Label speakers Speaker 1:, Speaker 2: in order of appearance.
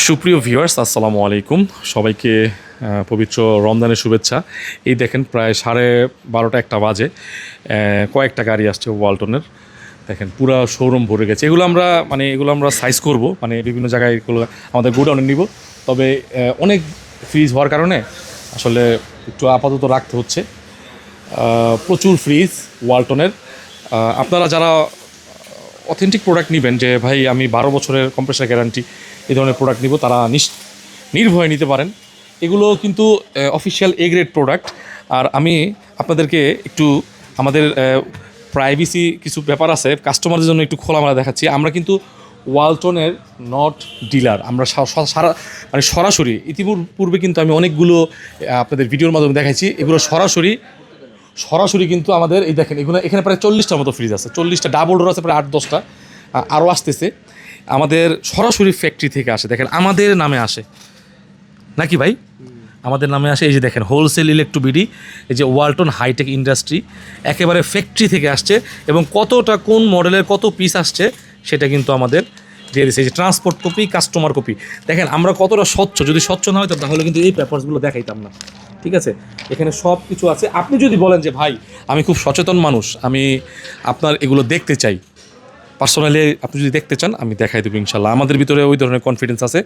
Speaker 1: সুপ্রিয় ভিউয়ার্স আসসালামু আলাইকুম সবাইকে পবিত্র রমজানের শুভেচ্ছা। এই দেখেন প্রায় 12:30 একটা বাজে, কয়েকটা গাড়ি আসছে ওয়ালটনের। দেখেন পুরো শোরুম ভরে গেছে। এগুলো আমরা সাইজ করব, মানে বিভিন্ন জায়গায় এগুলো আমাদের গোডাউনে নিব। তবে অনেক ফ্রিজ হওয়ার কারণে আসলে একটু আপাতত রাখতে হচ্ছে। প্রচুর ফ্রিজ ওয়ালটনের। আপনারা যারা অথেন্টিক প্রোডাক্ট নেবেন, যে ভাই আমি 12 বছরের কম্প্রেসার গ্যারান্টি এই ধরনের প্রোডাক্ট নিব, তারা নির্ভয়ে নিতে পারেন। এগুলো কিন্তু অফিসিয়াল এ গ্রেড প্রোডাক্ট। আর আমি আপনাদেরকে একটু আমাদের প্রাইভেসি কিছু ব্যাপার আছে, কাস্টমারদের জন্য একটু খোলামেলা দেখাচ্ছি। আমরা কিন্তু ওয়ালটনের নট ডিলার, আমরা সারা মানে সরাসরি ইতিপূর্বে কিন্তু আমি অনেকগুলো আপনাদের ভিডিওর মাধ্যমে দেখাইছি। এগুলো সরাসরি কিন্তু আমাদের এই দেখেন, এখানে প্রায় 40টার মতো ফ্রিজ আছে, 40টা ডাবল ডোর আছে প্রায় 8-10টা, আরও আসতেছে। আমাদের সরাসরি ফ্যাক্টরি থেকে আসে, দেখেন আমাদের নামে আসে নাকি ভাই, আমাদের নামে আসে। এই যে দেখেন হোলসেল ইলেকট্রোবিডি, এই যে ওয়ালটন হাইটেক ইন্ডাস্ট্রি, একেবারে ফ্যাক্টরি থেকে আসছে। এবং কতটা কোন মডেলের কত পিস আসছে সেটা কিন্তু আমাদের দিয়ে দিচ্ছে। এই যে ট্রান্সপোর্ট কপি, কাস্টমার কপি, দেখেন আমরা কতটা স্বচ্ছ। যদি স্বচ্ছ না হতো তাহলে কিন্তু এই পেপারসগুলো দেখাইতাম না। ঠিক আছে, এখানে সব কিছু আছে। আপনি যদি বলেন যে ভাই আমি খুব সচেতন মানুষ, আমি আপনার এগুলো দেখতে চাই, পার্সোনালি আপনি যদি দেখতে চান আমি দেখাই দেবো ইনশাল্লাহ। আমাদের ভিতরে ওই ধরনের কনফিডেন্স আছে।